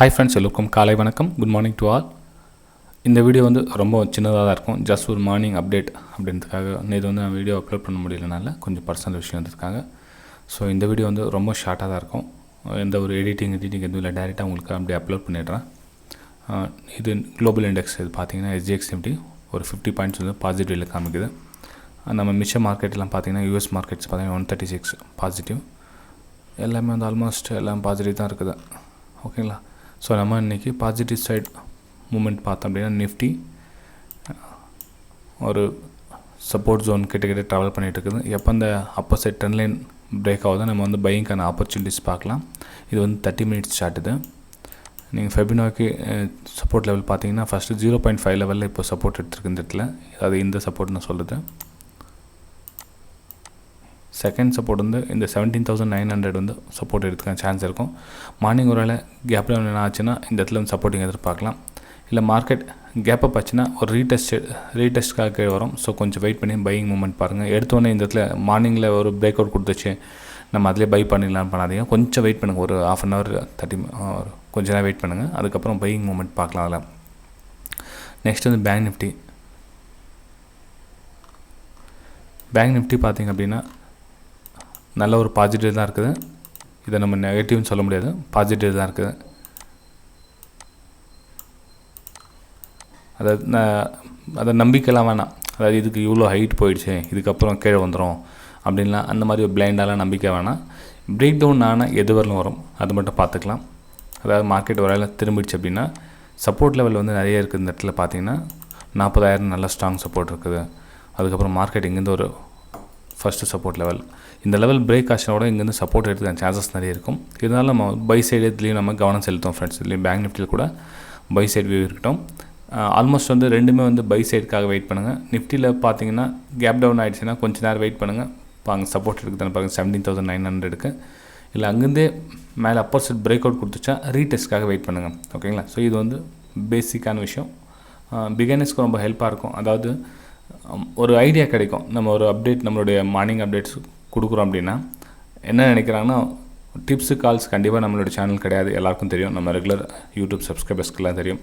Hi friends, எல்லோருக்கும் காலை வணக்கம். Good morning to all. இந்த வீடியோ வந்து ரொம்ப சின்னதாக தான் இருக்கும். ஜஸ்ட் ஒரு மார்னிங் அப்டேட் அப்படின்றதுக்காக. இது வந்து நான் வீடியோ அப்லோட் பண்ண முடியலனால கொஞ்சம் பர்சனல் விஷயம் வந்ததுக்காக. ஸோ இந்த வீடியோ வந்து ரொம்ப ஷார்ட்டாக தான் இருக்கும். எந்த ஒரு எடிட்டிங் எதுவும் இல்லை, டேரெக்டாக உங்களுக்கு அப்படியே அப்லோட் பண்ணிடுறேன். இது குளோபல் இண்டெக்ஸ். இது பார்த்தீங்கன்னா எஸ்ஜிஎக்ஸ் நிஃப்டி ஒரு 50 பாயிண்ட்ஸ் வந்து பாசிட்டிவில் காமிக்குது. நம்ம மிச்ச மார்க்கெட்லாம் பார்த்தீங்கன்னா யூஎஸ் மார்க்கெட்ஸ் பார்த்தீங்கன்னா 136 பாசிட்டிவ். எல்லாமே வந்து ஆல்மோஸ்ட் எல்லாம் பாசிட்டிவ் தான் இருக்குது. ஓகேங்களா? ஸோ நம்ம இன்றைக்கி பாசிட்டிவ் சைட் மூமெண்ட் பார்த்தோம் அப்படின்னா நிஃப்டி ஒரு சப்போர்ட் ஜோன் கிட்ட ட்ராவல் பண்ணிகிட்டு இருக்குது. எப்போ அந்த upper side trend line break ஆகுதோ நம்ம வந்து பையிங்கான ஆப்பர்ச்சுனிட்டிஸ் பார்க்கலாம். இது வந்து 30 மினிட்ஸ் சார்ட். இது நீங்கள் ஃபெபினாக்கி சப்போர்ட் லெவல் பார்த்தீங்கன்னா ஃபஸ்ட்டு 0.5 லெவலில் இப்போ சப்போர்ட் எடுத்துருக்கு இந்த இடத்துல. அது இந்த சப்போர்ட் நான் சொல்லுது. செகண்ட் சப்போர்ட் வந்து இந்த 17,900 வந்து சப்போர்ட் எடுத்துக்க சான்ஸ் இருக்கும். மார்னிங் ஒரு வேளை கேப்பில் என்ன ஆச்சுன்னா இந்த இடத்துல வந்து சப்போர்ட்டிங் எதிர்பார்க்கலாம். இல்லை மார்க்கெட் கேப்பப் ஆச்சுன்னா ஒரு ரீடெஸ்ட்காக கீழே வரும். ஸோ கொஞ்சம் வெயிட் பண்ணி பையிங் மூமெண்ட் பாருங்கள். எடுத்தோடனே இந்த இடத்துல மார்னிங்கில் ஒரு பிரேக் அவுட் கொடுத்துச்சு, நம்ம அதிலே பை பண்ணிடலான்னு பண்ணாதீங்க. கொஞ்சம் வெயிட் பண்ணுங்கள், ஒரு ½ அன் ஹவர் 30 கொஞ்ச நேரம் வெயிட் பண்ணுங்கள். அதுக்கப்புறம் பையிங் மூமெண்ட் பார்க்கலாம். அதில் நெக்ஸ்ட் வந்து பேங்க் நிஃப்டி பார்த்திங்க அப்படின்னா நல்ல ஒரு பாசிட்டிவ் தான் இருக்குது. இதை நம்ம நெகட்டிவ்னு சொல்ல முடியாது, பாசிட்டிவ் தான் இருக்குது. அதை நம்பிக்கைலாம் வேணாம். அதாவது இதுக்கு இவ்வளோ ஹைட் போயிடுச்சு, இதுக்கப்புறம் கீழே வந்துடும் அப்படின்லாம் அந்த மாதிரி ஒரு பிளைண்டாலாம் நம்பிக்கை வேணாம். பிரேக் டவுன் ஆனால் எது வரலும் வரும், அது மட்டும் பார்த்துக்கலாம். அதாவது மார்க்கெட் ஒரு வேளை திரும்பிடுச்சு அப்படின்னா சப்போர்ட் லெவல் வந்து நிறைய இருக்குது. இந்த இடத்துல பார்த்தீங்கன்னா 40,000 நல்ல ஸ்ட்ராங் சப்போர்ட் இருக்குது. அதுக்கப்புறம் மார்க்கெட் இங்கேருந்து ஒரு ஃபஸ்ட்டு சப்போர்ட் லெவல், இந்த லெவல் பிரேக் ஆச்சுனோட இங்கேருந்து சப்போர்ட் எடுத்துக்க சான்சஸ் நிறைய இருக்கும். இதனால் நம்ம பை சைடு இதுலேயும் நம்ம கவனம் செலுத்தோம் ஃப்ரெண்ட்ஸ். இதுலேயும் பேங்க் நிஃப்டியில் கூட பை சைடு வியூ இருக்கட்டும். ஆல்மோஸ்ட் வந்து ரெண்டுமே வந்து பை சைடுக்காக வெயிட் பண்ணுங்கள். நிஃப்டியில் பார்த்தீங்கன்னா கேப் டவுன் ஆகிடுச்சுன்னா கொஞ்சம் நேரம் வெயிட் பண்ணுங்கள். பாருங்க சப்போர்ட் எடுக்குதுன்னு பாருங்கள் 17,900. இல்லை அங்கேருந்தே மேலே அப்பர் சைட் பிரேக் அவுட் கொடுத்துச்சா ரீடெஸ்ட்காக வெயிட் பண்ணுங்கள். ஓகேங்களா? ஸோ இது வந்து பேசிக்கான விஷயம். பிகினர்ஸ்க்கு ரொம்ப ஹெல்ப்பாக இருக்கும். அதாவது ஒரு ஐடியா கிடைக்கும். நம்ம ஒரு அப்டேட், நம்மளுடைய மார்னிங் அப்டேட்ஸ் கொடுக்குறோம் அப்படின்னா என்ன நினைக்கிறாங்கன்னா டிப்ஸு கால்ஸ் கண்டிப்பாக நம்மளோட சேனல் கிடையாது, எல்லாருக்கும் தெரியும். நம்ம ரெகுலர் யூடியூப் சப்ஸ்கிரைபர்ஸ்க்கெல்லாம் தெரியும்.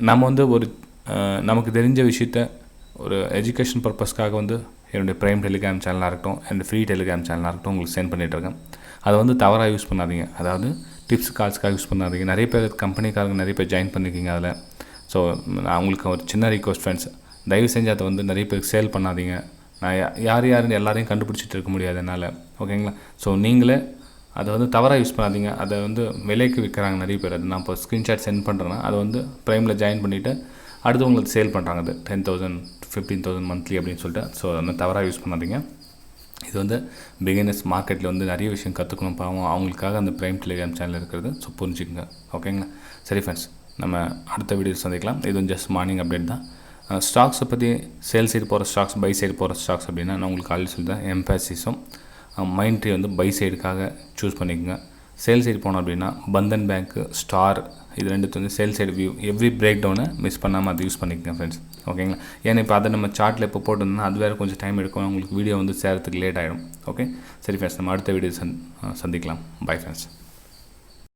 நம்ம வந்து ஒரு நமக்கு தெரிஞ்ச விஷயத்த ஒரு எஜுகேஷன் பர்பஸ்க்காக வந்து என்னுடைய ப்ரைம் டெலிகிராம் சேனலாக இருக்கட்டும், என்னுடைய ஃப்ரீ டெலிகிராம் சேனலாக இருக்கட்டும் உங்களுக்கு சென்ட் பண்ணிகிட்ருக்கேன். அதை வந்து தவறாக யூஸ் பண்ணாதீங்க. அதாவது டிப்ஸ் கால்ஸ்க்காக யூஸ் பண்ணாதீங்க. நிறைய பேர் கம்பெனிக்காரங்க நிறைய பேர் ஜாயின் பண்ணியிருக்கீங்க அதில். ஸோ நான் உங்களுக்கு ஒரு சின்ன ரிக்வஸ்ட் ஃப்ரெண்ட்ஸ், தயவு செஞ்சு அதை வந்து நிறைய பேருக்கு சேல் பண்ணாதீங்க. நான் யாருன்னு எல்லாரையும் கண்டுபிடிச்சிட்டு இருக்க முடியாது என்னால். ஓகேங்களா? ஸோ நீங்களே அதை வந்து தவறாக யூஸ் பண்ணாதீங்க. அதை வந்து விலைக்கு விற்கிறாங்க நிறைய பேர். அது நான் இப்போ ஸ்க்ரீன்ஷாட் சென்ட் பண்ணுறேன்னா அதை வந்து ப்ரைமில் ஜாயின் பண்ணிவிட்டு அடுத்து உங்களுக்கு சேல் பண்ணுறாங்க. அது 10,000 15,000 மந்த்லி அப்படின்னு சொல்லிட்டு. ஸோ அதை தவறாக யூஸ் பண்ணாதீங்க. இது வந்து பிகினர்ஸ் மார்க்கெட்டில் வந்து நிறைய விஷயம் கற்றுக்கணும். பாவம் அவங்களுக்காக அந்த ப்ரைம் டெலிகிராம் சேனல் இருக்கிறது. ஸோ புரிஞ்சுக்கங்க. ஓகேங்களா? சரி ஃப்ரெண்ட்ஸ், நம்ம அடுத்த வீடியோ சந்திக்கலாம். இது வந்து ஜஸ்ட் மார்னிங் அப்டேட் தான். ஸ்டாக்ஸை பற்றி சேல் சைடு போகிற ஸ்டாக்ஸ், பை சைடு போகிற ஸ்டாக்ஸ் அப்படின்னா நான் உங்களுக்கு ஆல்ரெடி சொல்லிட்டேன். எம்பாசிஸும் மைண்ட்ரி வந்து பை சைடுக்காக சூஸ் பண்ணிக்கோங்க. சேல் சைடு போனோம் அப்படின்னா பந்தன் பேங்க்கு, ஸ்டார், இது ரெண்டுத்து வந்து sale side view every break டவுனை மிஸ் பண்ணாமல் அதை யூஸ் பண்ணிக்கோங்க ஃப்ரெண்ட்ஸ். ஓகேங்களா? ஏன்னா இப்போ அதை நம்ம சார்ட்டில் இப்போ போட்டிருந்தோம்னா அது வேறு கொஞ்சம் டைம் எடுக்கும். உங்களுக்கு வீடியோ வந்து சேரத்துக்கு லேட் ஆகிடும். ஓகே, சரி ஃப்ரெண்ட்ஸ், நம்ம அடுத்த வீடியோ சந்திக்கலாம். Bye friends.